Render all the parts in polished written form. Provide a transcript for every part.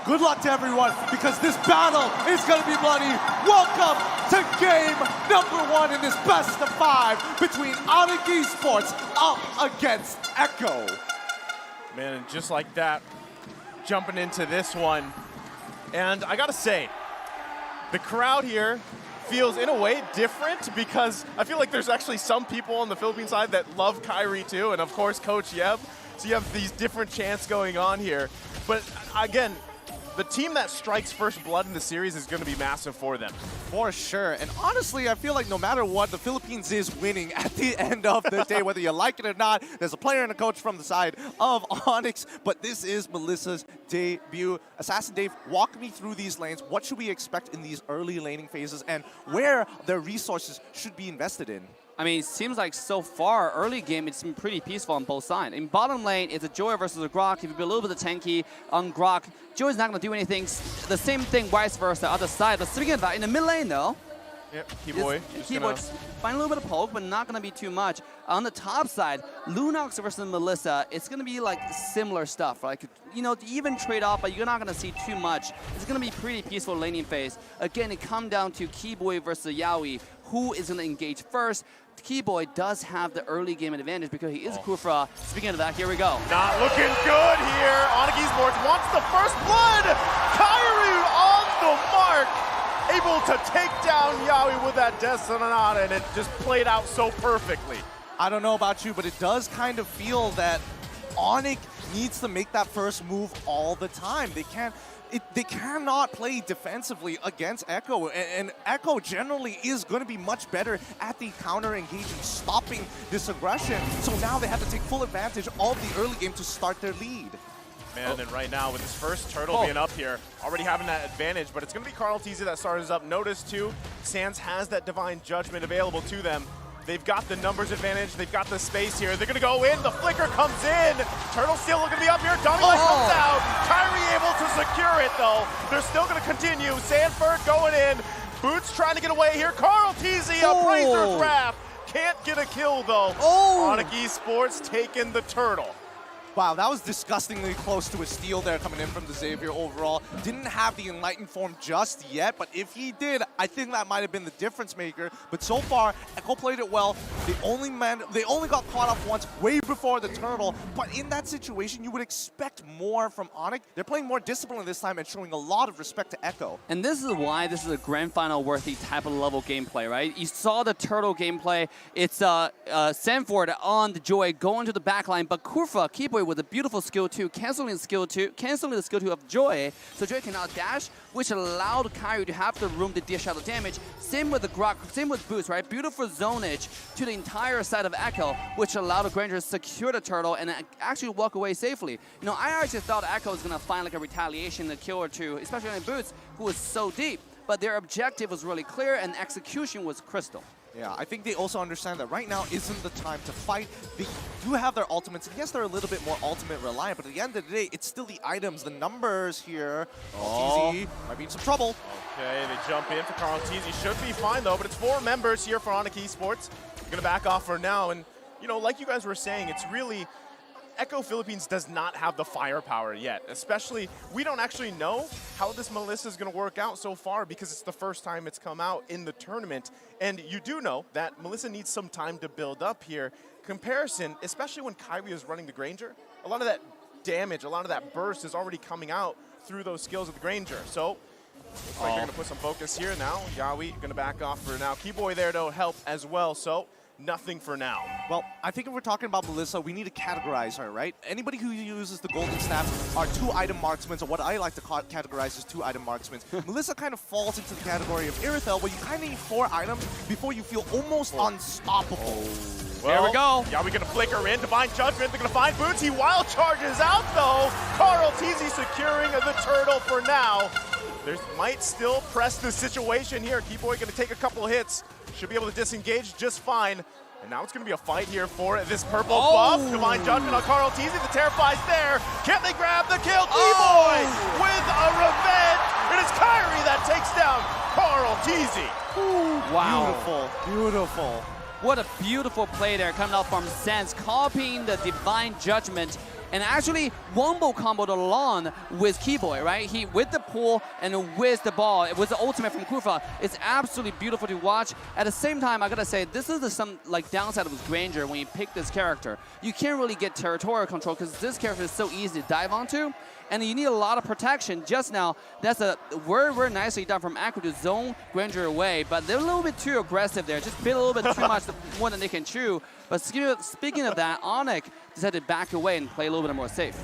good luck to everyone because this battle is going to be bloody. Welcome to game number 1 in this best of 5 between Onic Esports up against Echo. Man, and just like that, jumping into this one. And I gotta say, the crowd here feels in a way different because I feel like there's actually some people on the Philippine side that love Kyrie too, and of course Coach Yeb. So you have these different chants going on here. But again, the team that strikes first blood in the series is going to be massive for them. For sure. And honestly, I feel like no matter what, the Philippines is winning at the end of the day, whether you like it or not. There's a player and a coach from the side of Onyx, but this is Melissa's debut. Assassin Dave, walk me through these lanes. What should we expect in these early laning phases and where their resources should be invested in? I mean, it seems like so far, early game, it's been pretty peaceful on both sides. In bottom lane, it's a Joy versus a Grok. If you be a little bit tanky on Grok, Joy's not going to do anything. The same thing, vice versa, other side. But speaking of that, in the mid lane, though, yep, Keyboy. Keyboy's find a little bit of poke, but not going to be too much. On the top side, Lunox versus Melissa, it's going to be like similar stuff. Like, you know, even trade off, but you're not going to see too much. It's going to be pretty peaceful laning phase. Again, it comes down to Keyboy versus Yaoi. Who is going to engage first? Keyboy does have the early game advantage because he is Kufra. Speaking of that, here we go. Not looking good here. Onic Esports wants the first blood. Kyrie on the mark. Able to take down Yaoi with that Death Sonata, and it just played out so perfectly. I don't know about you, but it does kind of feel that Onic needs to make that first move all the time. They cannot play defensively against Echo, and Echo generally is going to be much better at the counter-engaging, stopping this aggression. So now they have to take full advantage of the early game to start their lead. Man, and right now with this first turtle being up here, already having that advantage, but it's going to be Carl Teasy that starts us up. Notice too, Sands has that Divine Judgment available to them. They've got the numbers advantage. They've got the space here. They're going to go in. The flicker comes in. Turtle still going to be up here. Donnie comes out. Kyrie able to secure it, though. They're still going to continue. Sanford going in. Boots trying to get away here. Carl Teasy, a Razor's Wrath. Can't get a kill, though. Onic Esports taking the turtle. Wow, that was disgustingly close to a steal there coming in from the Xavier overall. Didn't have the Enlightened form just yet, but if he did, I think that might have been the difference maker. But so far, Echo played it well. They only got caught off once, way before the turtle. But in that situation, you would expect more from Onic. They're playing more discipline this time and showing a lot of respect to Echo. And this is why this is a grand final worthy type of level gameplay, right? You saw the turtle gameplay. It's Sanford on the Joy going to the backline, but Kurfa, Keyboy with a beautiful skill 2, canceling the skill 2 of Joy, so Joy cannot dash, which allowed Kyrie to have the room to dish out the damage. Same with the Grok, same with Boost, right? Beautiful zonage to the entire side of Echo, which allowed the Granger to secure the turtle and actually walk away safely. You know, I actually thought Echo was going to find like a retaliation, a kill or two, especially on Boots, who was so deep. But their objective was really clear and execution was crystal. Yeah, I think they also understand that right now isn't the time to fight. They do have their ultimates, and yes, they're a little bit more ultimate reliant, but at the end of the day, it's still the items, the numbers here. TZ might be in some trouble. Okay, they jump in for Carl Teasy. Should be fine, though, but it's 4 members here for Onic Esports. They're going to back off for now, and, you know, like you guys were saying, it's really... Echo Philippines does not have the firepower yet, especially, we don't actually know how this Melissa is going to work out so far because it's the first time it's come out in the tournament. And you do know that Melissa needs some time to build up here. Comparison, especially when Kyrie is running the Granger, a lot of that damage, a lot of that burst is already coming out through those skills of the Granger. So, looks like they're going to put some focus here now. Yaoi going to back off for now. Keyboy there to help as well, so nothing for now. Well, I think if we're talking about Melissa, we need to categorize her, right? Anybody who uses the golden staff are 2-item marksmen, or what I like to categorize as 2-item marksmen. Melissa kind of falls into the category of Irithel, where you kind of need 4 items before you feel almost unstoppable. Well, there we go. Yeah, we're going to flicker in. Divine Judgment. They're going to find Boots. He wild charges out, though. Carl Teasy securing the turtle for now. They might still press the situation here. Keyboy going to take a couple hits. Should be able to disengage just fine. And now it's going to be a fight here for this purple buff. Divine Judgment on Carl Teasy. The Terrify's there. Can they grab the kill? Keyboy with a revenge. It is Kyrie that takes down Carl Teasy. Wow. Beautiful, beautiful. What a beautiful play there coming out from Sense, copying the Divine Judgment and actually wombo comboed along with Keyboy, right? He with the pull and with the ball, with the ultimate from Kufa. It's absolutely beautiful to watch. At the same time, I gotta say, this is some like downside of Granger when you pick this character. You can't really get territorial control because this character is so easy to dive onto, and you need a lot of protection. Just now, that's a very nicely done from Echo to zone Granger away, but they're a little bit too aggressive there. Just bit a little bit too much more than they can chew. But speaking of that, Onic decided to back away and play a little bit more safe.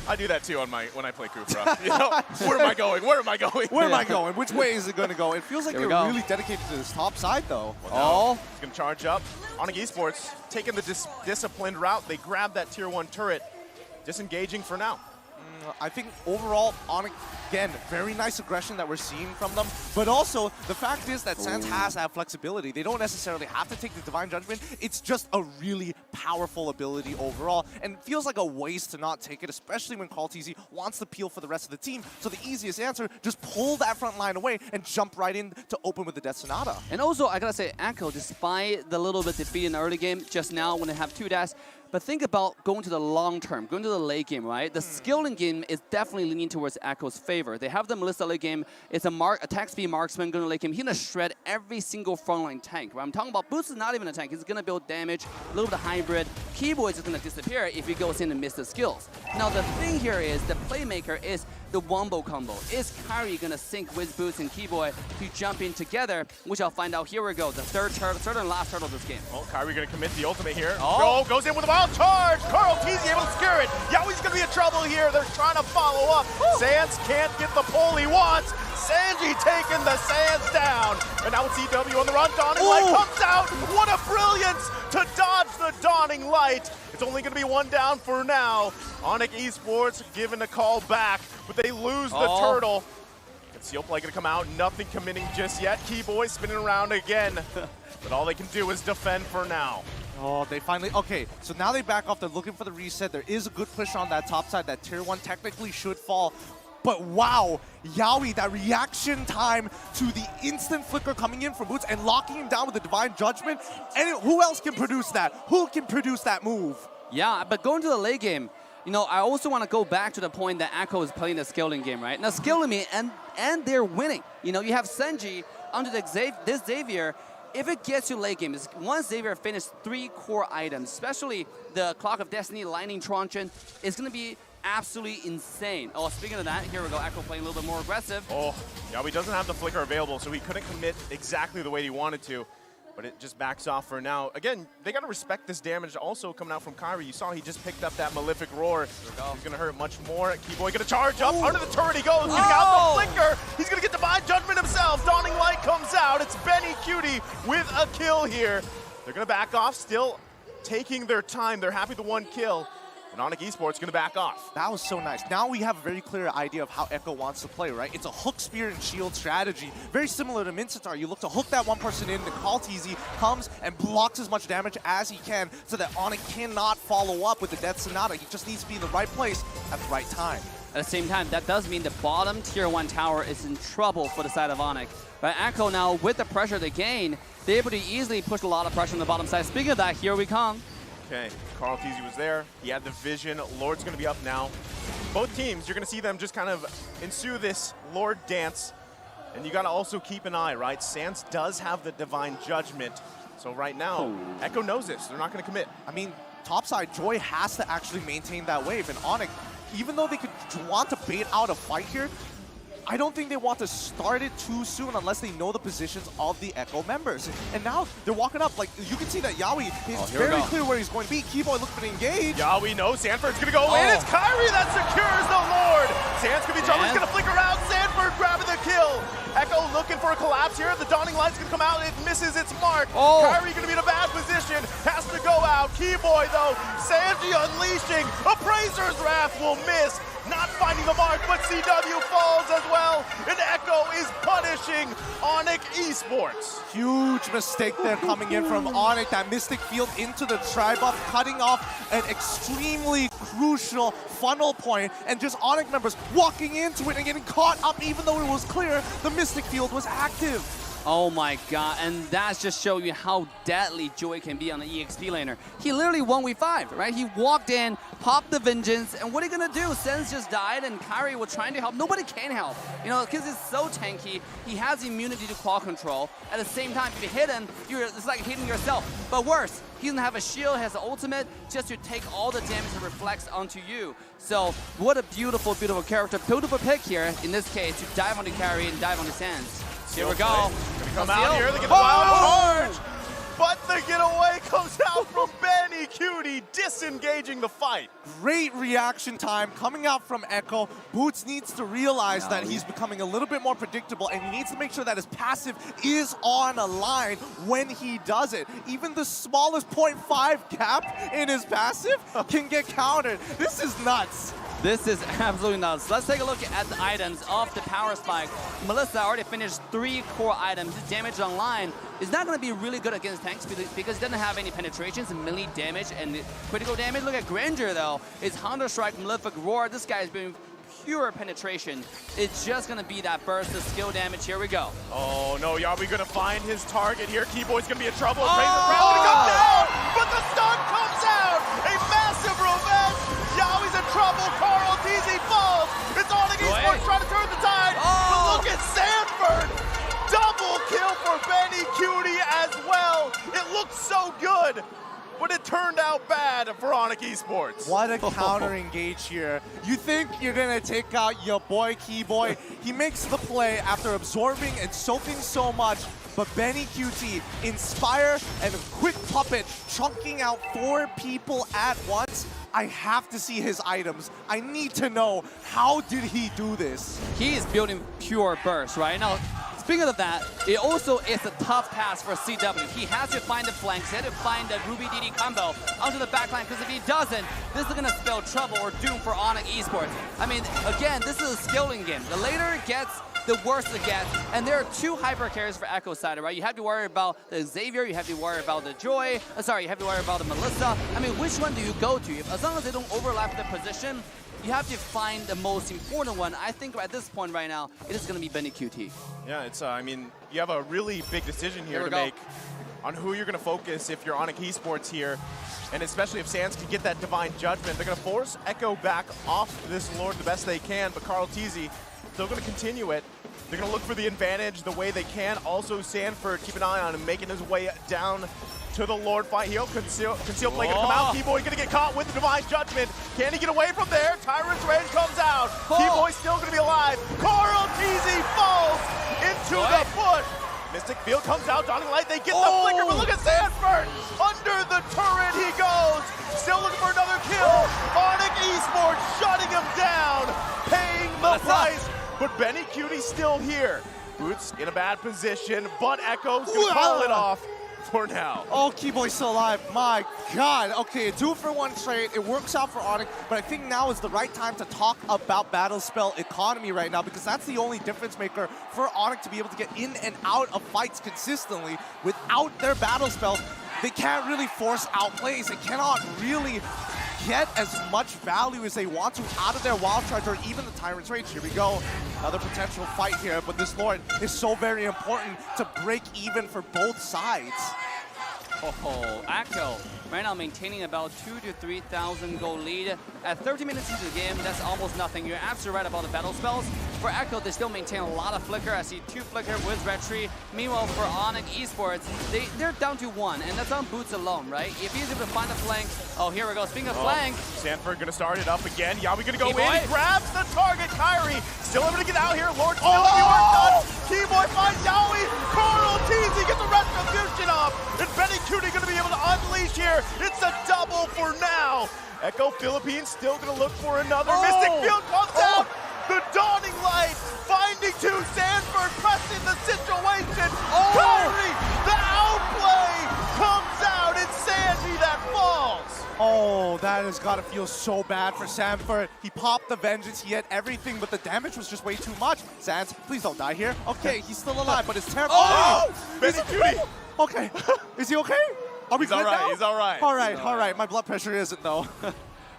I do that too when I play Kufra. You know, where am I going? Where am I going? Where am I going? Which way is it going to go? It feels like they're really dedicated to this top side, though. Well, he's going to charge up. Onic Esports taking the disciplined route. They grab that tier 1 turret, disengaging for now. I think overall, Onic, again, very nice aggression that we're seeing from them. But also, the fact is that Sans has that flexibility. They don't necessarily have to take the Divine Judgment. It's just a really powerful ability overall. And it feels like a waste to not take it, especially when CallTZ wants to peel for the rest of the team. So the easiest answer, just pull that front line away and jump right in to open with the Death Sonata. And also, I gotta say, Echo, despite the little bit defeat in the early game, just now when they have 2 dash, but think about going to the long term, going to the late game, right? The skilling game is definitely leaning towards Echo's favor. They have the Melissa late game. It's a attack speed marksman going to late game. He's going to shred every single frontline tank, right? I'm talking about Boost is not even a tank. He's going to build damage, a little bit of hybrid. Keyboy is just going to disappear if he goes in and misses the skills. Now, the thing here is the playmaker is the wombo combo. Is Kyrie going to sync with Boost and Keyboy to jump in together, which I'll find out. Here we go, the third and last turtle of this game. Well, Kyrie going to commit the ultimate here. Goes in with a wild charge. CallTZ able to secure it. Yaoi's going to be in trouble here. They're trying to follow up. Sans can't get the pull he wants. Sanji taking the Sans down. And now with CW on the run, Dawning Light comes out. What a brilliance to dodge the Dawning Light. It's only going to be 1 down for now. Onic Esports giving a call back, but they lose the turtle. And Sealplay going to come out, nothing committing just yet. Keyboy spinning around again, but all they can do is defend for now. Oh, they finally, okay, so now they back off. They're looking for the reset. There is a good push on that top side. That tier 1 technically should fall. But wow, Yaoi, that reaction time to the instant flicker coming in from Boots and locking him down with the Divine Judgment. And who else can produce that? Who can produce that move? Yeah, but going to the late game, you know, I also want to go back to the point that Echo is playing the skilling game, right? Now, skilling and they're winning. You know, you have Senji under this Xavier. If it gets you late game, once Xavier finished 3 core items, especially the Clock of Destiny, Lightning Truncheon, it's going to be absolutely insane. Oh, speaking of that, here we go. Echo playing a little bit more aggressive. Oh, Yaoi doesn't have the flicker available, so he couldn't commit exactly the way he wanted to. But it just backs off for now. Again, they got to respect this damage also coming out from Kyrie. You saw he just picked up that Malefic Roar. He's going to hurt much more. Keyboy going to charge up. Under the turret he goes. Getting out the flicker. He's going to get Divine Judgment himself. Dawning Light comes out. It's Benny Cutie with a kill here. They're going to back off, still taking their time. They're happy with the 1 kill. And Onic Esports going to back off. That was so nice. Now we have a very clear idea of how Echo wants to play, right? It's a hook, spear, and shield strategy. Very similar to Mincetar. You look to hook that one person in, the CallTZ comes and blocks as much damage as he can so that Onic cannot follow up with the Death Sonata. He just needs to be in the right place at the right time. At the same time, that does mean the bottom tier 1 tower is in trouble for the side of Onic. But Echo now, with the pressure they gain, they're able to easily push a lot of pressure on the bottom side. Speaking of that, here we come. Okay, CallTZ was there. He had the vision. Lord's going to be up now. Both teams, you're going to see them just kind of ensue this Lord dance. And you got to also keep an eye, right? Sans does have the Divine Judgment. So right now, Echo knows this. They're not going to commit. I mean, topside, Joy has to actually maintain that wave. And Onic, even though they could want to bait out a fight here, I don't think they want to start it too soon unless they know the positions of the Echo members. And now they're walking up. Like, you can see that Yaoi is very clear where he's going to be. Keyboy looking to engage. Yaoi knows Sanford's going to go in. It's Kyrie that secures the Lord. Sans going to be trouble. He's going to flicker out. Sanford grabbing the kill. Echo looking for a collapse here. The Dawning Light's going to come out. It misses its mark. Kyrie going to be in a bad position. Has to go out. Keyboy, though. Sanji unleashing. Appraiser's Wrath will miss. Not finding the mark, but CW falls as well. And Echo is punishing Onic Esports. Huge mistake there coming in from Onic. That Mystic Field into the tri-buff, cutting off an extremely crucial funnel point. And just Onic members walking into it and getting caught up even though it was clear the Mystic Field was active. Oh my god, and that's just show you how deadly Joy can be on the EXP laner. He literally won week 5, right? He walked in, popped the Vengeance, and what are you gonna do? Sense just died, and Kyrie was trying to help. Nobody can help, you know, because he's so tanky. He has immunity to claw control. At the same time, if you hit him, it's like hitting yourself. But worse, he doesn't have a shield, has an ultimate, just to take all the damage and reflects onto you. So, what a beautiful, beautiful character. Beautiful pick here, in this case, to dive onto Kyrie and dive onto Sands. Here we go. Gonna come out here, they get the wild charge! But the getaway comes out from Benny Cutie, disengaging the fight. Great reaction time coming out from Echo. Boots needs to realize that he's becoming a little bit more predictable, and he needs to make sure that his passive is on a line when he does it. Even the smallest 0.5 gap in his passive can get countered. This is nuts. This is absolutely nuts. Let's take a look at the items of the power spike. Melissa already finished 3 core items. His damage online is not going to be really good against tanks because he doesn't have any penetrations, melee damage, and critical damage. Look at Granger though. It's Hunter Strike, Malefic Roar. This guy is doing pure penetration. It's just going to be that burst of skill damage. Here we go. Oh no, Yawi gonna find his target here. Keyboy's gonna be in trouble. Razor Crown's gonna come down, but the stun comes out. A massive revenge. Yawi's in trouble. Carl TZ falls. It's Onic Esports trying to turn the tide. But look at Sanford. Double kill for Benny Cutie as well. It looked so good, but it turned out bad for Onic Esports. What a counter engage here. You think you're gonna take out your boy Keyboy. He makes the play after absorbing and soaking so much, but Benny QT, Inspire and a quick puppet chunking out 4 people at once. I have to see his items. I need to know, how did he do this? He is building pure burst right now. Speaking of that, it also is a tough task for CW. He has to find the flanks, he has to find the Ruby DD combo onto the backline, because if he doesn't, this is going to spell trouble or doom for Onic Esports. I mean, again, this is a skilling game. The later it gets, the worse it gets, and there are 2 hyper carries for Echo side, right? You have to worry about the Xavier, you have to worry about the Joy, you have to worry about the Melissa. I mean, which one do you go to? As long as they don't overlap the position, you have to find the most important one. I think at this point right now, it is going to be Benny QT. Yeah, it's, I mean, you have a really big decision here to make on who you're going to focus if you're Onic Esports here. And especially if Sands can get that Divine Judgment. They're going to force Echo back off this Lord the best they can, but Carl TZ still going to continue it. They're going to look for the advantage the way they can. Also, Sanford, keep an eye on him, making his way down to the Lord fight. He'll conceal play gonna come out. Keyboy gonna get caught with the Divine Judgment. Can he get away from there? Tyrant's Rage comes out. Keyboy's still gonna be alive. Carl TZ falls into the bush. Mystic Field comes out, Dawning Light, they get the flicker, but look at Sanford! Under the turret he goes! Still looking for another kill! Onic Esports shutting him down! Paying the price! But Benny Cutie's still here. Boots in a bad position, but Echo's gonna call it off for now. Oh, Keyboy's still alive. My God. Okay, a 2-for-1 trade. It works out for Onic, but I think now is the right time to talk about battle spell economy right now, because that's the only difference maker for Onic to be able to get in and out of fights consistently. Without their battle spells, they can't really force outplays. They cannot really get as much value as they want to out of their Wild Charge or even the Tyrant's Rage. Here we go. Another potential fight here, but this Lord is so very important to break even for both sides. Oh, Echo right now maintaining about 2,000 to 3,000 gold lead. At 30 minutes into the game, that's almost nothing. You're absolutely right about the battle spells. For Echo, they still maintain a lot of flicker. I see 2 flicker with Red Tree. Meanwhile, for Onic Esports, they're down to 1, and that's on Boots alone, right? If he's able to find a flank, oh, here we go. Speaking of flank. Sanford gonna start it up again. Yawi gonna go in. He grabs the target. Kyrie still able to get out here. Lord still in the work done. Keyboy finds Yawi. Carl TZ gets the retribution off. And Benny Cutie gonna be able to unleash here. It's a double for now. Echo Philippines still gonna look for another. Mystic Field comes out. The Dawning Light finding 2. Sanford pressing the situation. Kyrie, the outplay comes out. It's Sandy that falls. Oh, that has got to feel so bad for Sanford. He popped the Vengeance, he had everything, but the damage was just way too much. Sans, please don't die here. Okay, he's still alive, but it's terrible. Benny Cutie. Okay, is he okay? Are we He's good all right, now? he's all right. All right. My blood pressure isn't, though.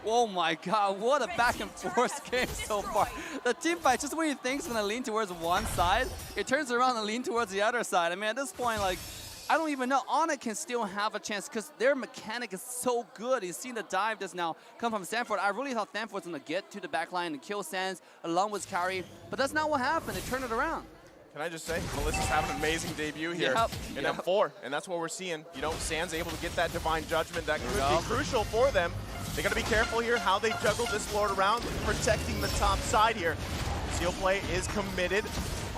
Oh my god, what a back and forth game so far. The team fight, just when you think it's gonna lean towards one side, it turns around and lean towards the other side. I mean, at this point, like, I don't even know. Onic can still have a chance because their mechanic is so good. You've seen the dive just now come from Sanford. I really thought Sanford was gonna get to the backline and kill Sans along with Kyrie, but that's not what happened. They turned it around. Can I just say, Melissa's having an amazing debut here in M4, and that's what we're seeing. You know, Sans able to get that divine judgment that could be crucial for them. They gotta be careful here how they juggle this Lord around, protecting the top side here. Seal play is committed.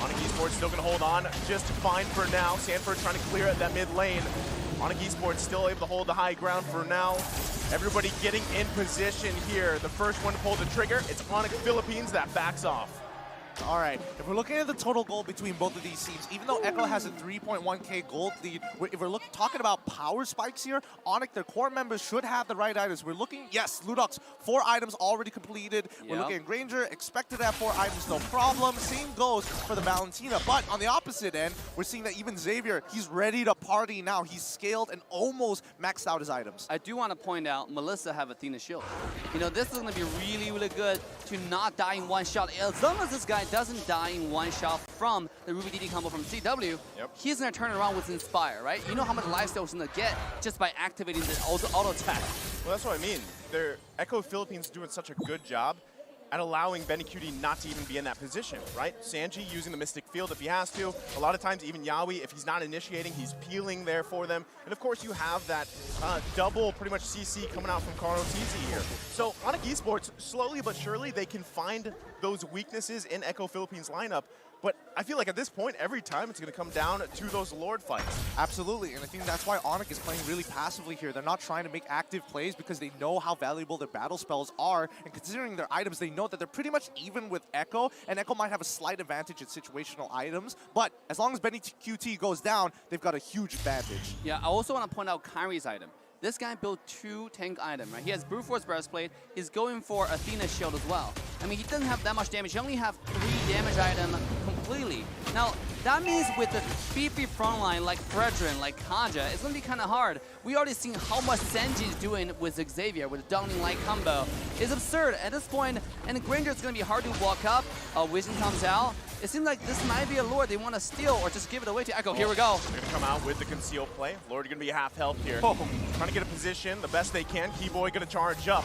Onic Esports still gonna hold on just fine for now. Sanford trying to clear at that mid lane. Onic Esports still able to hold the high ground for now. Everybody getting in position here. The first one to pull the trigger, it's Onic Philippines that backs off. All right, if we're looking at the total gold between both of these teams, even though Echo has a 3.1k gold lead, if we're talking about power spikes here, Onic, their core members should have the right items. We're looking, yes, Ludox, 4 items already completed. We're looking at Granger, expected to have 4 items, no problem. Same goes for the Valentina, but on the opposite end, we're seeing that even Xavier, he's ready to party now. He's scaled and almost maxed out his items. I do want to point out, Melissa have Athena shield. You know, this is going to be really, really good to not die in one shot. As long as this guy doesn't die in one shot from the Ruby DD combo from CW, he's going to turn it around with Inspire, right? You know how much lifesteal he's going to get just by activating the auto attack. Well, that's what I mean. Echo Philippines doing such a good job at allowing Benny QD not to even be in that position, right? Sanji using the Mystic Field if he has to. A lot of times, even Yawi, if he's not initiating, he's peeling there for them. And of course, you have that double, pretty much CC coming out from Carl TZ here. So Onic Esports, slowly but surely, they can find those weaknesses in Echo Philippines lineup. But I feel like at this point, every time it's going to come down to those Lord fights. Absolutely, and I think that's why Onic is playing really passively here. They're not trying to make active plays because they know how valuable their battle spells are, and considering their items, they know that they're pretty much even with Echo, and Echo might have a slight advantage in situational items, but as long as Benny QT goes down, they've got a huge advantage. Yeah, I also want to point out Kyrie's item. This guy built 2 tank items, right? He has Brute Force Breastplate. He's going for Athena Shield as well. I mean, he doesn't have that much damage. He only have 3 damage items completely. Now, that means with the beefy frontline like Fredrin, like Kaja, it's going to be kind of hard. We already seen how much Senji is doing with Xavier with the Downing Light combo. It's absurd at this point, and Granger is going to be hard to walk up. Vision comes out. It seems like this might be a Lord they want to steal or just give it away to Echo. Here we go. They're going to come out with the conceal play. Lord going to be half health here. Trying to get a position the best they can. Keyboy going to charge up.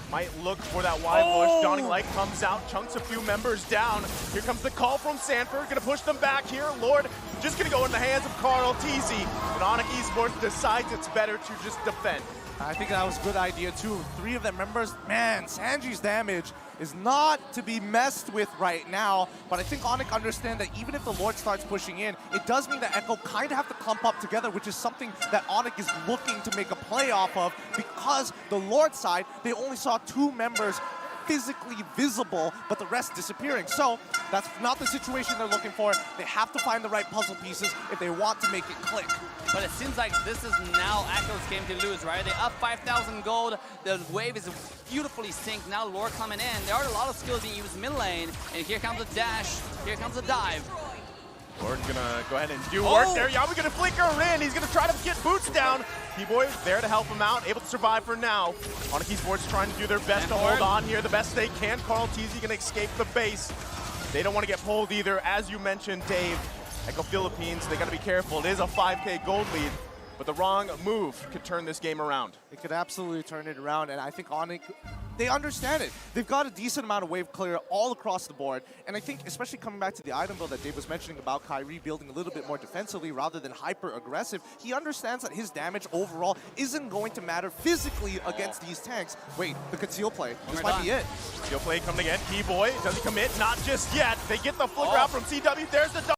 Might look for that wide bush. Dawning Light comes out, chunks a few members down. Here comes the call from Sanford. Going to push them back here. Lord just going to go in the hands of Carl TZ. And Onic Esports decides it's better to just defend. I think that was a good idea too. 3 of their members, man, Sanji's damage is not to be messed with right now, but I think Onic understand that even if the Lord starts pushing in, it does mean that Echo kind of have to clump up together, which is something that Onic is looking to make a play off of, because the Lord side, they only saw 2 members physically visible, but the rest disappearing. So that's not the situation they're looking for. They have to find the right puzzle pieces if they want to make it click. But it seems like this is now Echo's game to lose, right? They up 5,000 gold. The wave is beautifully synced. Now Lord coming in. There are a lot of skills being used mid lane. And here comes a dash. Here comes a dive. Lord gonna go ahead and do work there. Yawi gonna flicker in. He's gonna try to get boots down. Keyboy there to help him out, able to survive for now. Onic Esports trying to do their best to hold on here the best they can. Carl TZ gonna escape the base. They don't want to get pulled either. As you mentioned, Dave, Echo Philippines, they gotta be careful. It is a 5K gold lead, but the wrong move could turn this game around. It could absolutely turn it around, and I think Onic, they understand it. They've got a decent amount of wave clear all across the board, and I think especially coming back to the item build that Dave was mentioning about Kyrie building a little bit more defensively rather than hyper-aggressive, he understands that his damage overall isn't going to matter physically against these tanks. Wait, the conceal play, this might be it. Conceal play coming again, Keyboy, does he commit? Not just yet. They get the flicker out from CW, there's the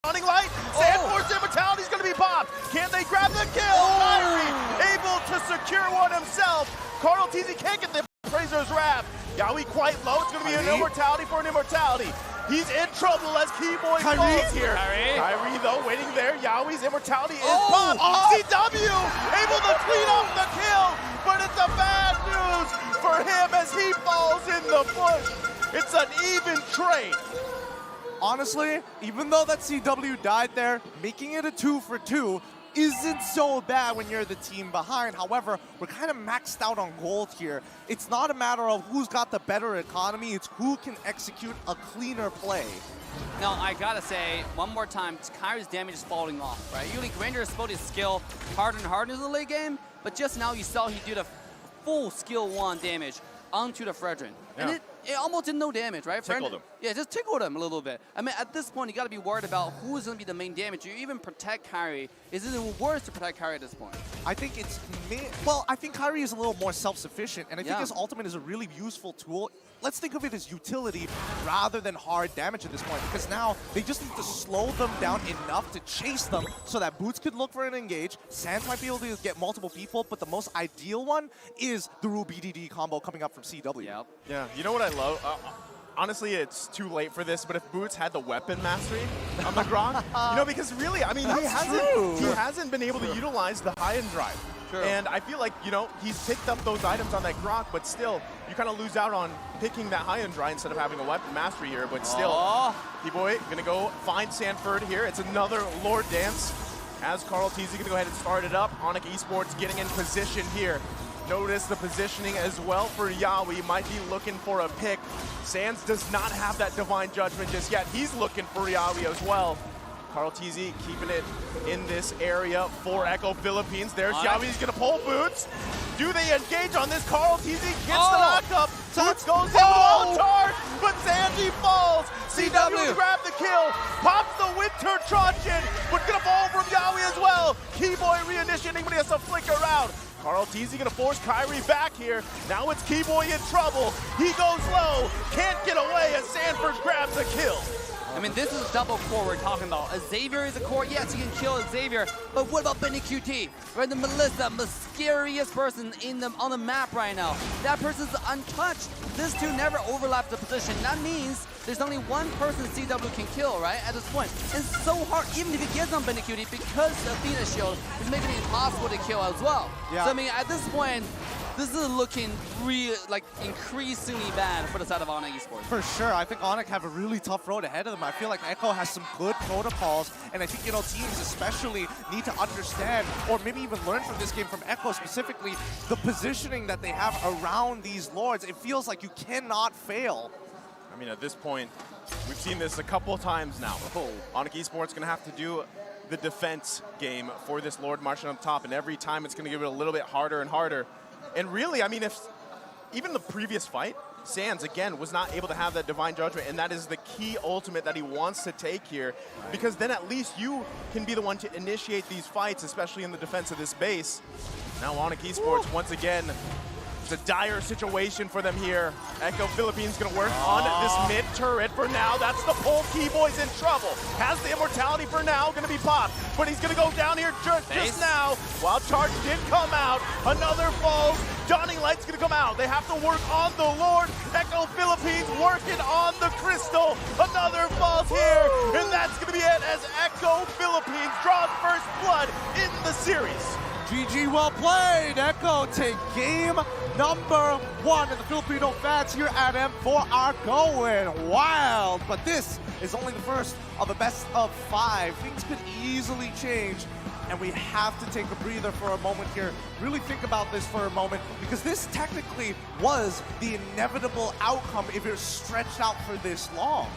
Dawning Light, Sandforce Immortality is going to be popped. Can they grab the kill? Kyrie able to secure one himself. Carl TZ can't get the Appraiser's Wrath. Yawi quite low. It's going to be an Immortality for an Immortality. He's in trouble as Keyboy falls here. Kyrie though waiting there. Yawi's Immortality is popped. CW able to clean up the kill, but it's a bad news for him as he falls in the bush. It's an even trade. Honestly, even though that CW died there, making it a 2 for 2 isn't so bad when you're the team behind. However, we're kind of maxed out on gold here. It's not a matter of who's got the better economy, it's who can execute a cleaner play. Now, I gotta say, one more time, Kyrie's damage is falling off, right? Usually, Granger is supposed to skill harder and harder in the late game, but just now you saw he did a full skill 1 damage onto the Fredrin. Yeah. And it almost did no damage, right? Tickled him. Yeah, just tickled him a little bit. I mean, at this point, you gotta be worried about who's gonna be the main damage. You even protect Kyrie. Is it worse to protect Kyrie at this point? I think it's, well, I think Kyrie is a little more self-sufficient, and I think Yeah. his ultimate is a really useful tool. Let's think of it as utility rather than hard damage at this point, because now they just need to slow them down enough to chase them so that Boots could look for an engage. Sands might be able to get multiple people, but the most ideal one is the Rue BDD combo coming up from CW. Yep. Yeah, you know what I love? Honestly, it's too late for this, but if Boots had the weapon mastery on the Grok, because really, I mean, he hasn't been able to utilize the high and drive. True. And I feel like, he's picked up those items on that Grok, but still, you kind of lose out on picking that high and dry instead of having a weapon mastery here. But still, P-Boy gonna go find Sanford here. It's another Lord Dance. As Carl Teasy gonna go ahead and start it up. Onic Esports getting in position here. Notice the positioning as well for Yawi. Might be looking for a pick. Sands does not have that Divine Judgment just yet. He's looking for Yawi as well. Carl TZ keeping it in this area for Echo Philippines. There's Yawi. He's going to pull Boots. Do they engage on this? Carl TZ gets the knockup. Boots goes in on charge, but Sandy falls. CW grab the kill. Pops the Winter Truncheon, but going to fall from Yawi as well. Keyboy reinitiating, but he has to flick around. Carl TZ gonna force Kyrie back here. Now it's Keyboy in trouble. He goes low, can't get away as Sanford grabs a kill. I mean, this is double core we're talking about. Xavier is a core, yes, you can kill Xavier, but what about Benny QT? Right, the Melissa, the scariest person on the map right now. That person's untouched. This two never overlap the position. That means there's only one person CW can kill, right, at this point. And it's so hard, even if he gets on Benny QT, because the Athena shield is making it impossible to kill as well. Yeah. So, I mean, at this point, this is looking increasingly bad for the side of Onic Esports. For sure. I think Onic have a really tough road ahead of them. I feel like Echo has some good protocols, and I think, teams especially need to understand, or maybe even learn from this game from Echo specifically, the positioning that they have around these lords. It feels like you cannot fail. I mean, at this point, we've seen this a couple of times now. Onic Esports going to have to do the defense game for this Lord marching on top, and every time it's going to give it a little bit harder and harder. And really, I mean, if even the previous fight, Sands, again, was not able to have that Divine Judgment, and that is the key ultimate that he wants to take here, because then at least you can be the one to initiate these fights, especially in the defense of this base. Now Onic Esports, once again, it's a dire situation for them here. Echo Philippines gonna work on this mid turret for now. That's the pull. Keyboy's in trouble. Has the immortality for now, gonna be popped. But he's gonna go down here just now. Wild Charge did come out. Another falls. Dawning Light's gonna come out. They have to work on the Lord. Echo Philippines working on the Crystal. Another falls here. And that's gonna be it as Echo Philippines draws first blood in the series. GG, well played. Echo take game number 1, and the Filipino fans here at M4 are going wild. But this is only the first of a best of 5. Things could easily change, and we have to take a breather for a moment here. Really think about this for a moment, because this technically was the inevitable outcome if it was stretched out for this long.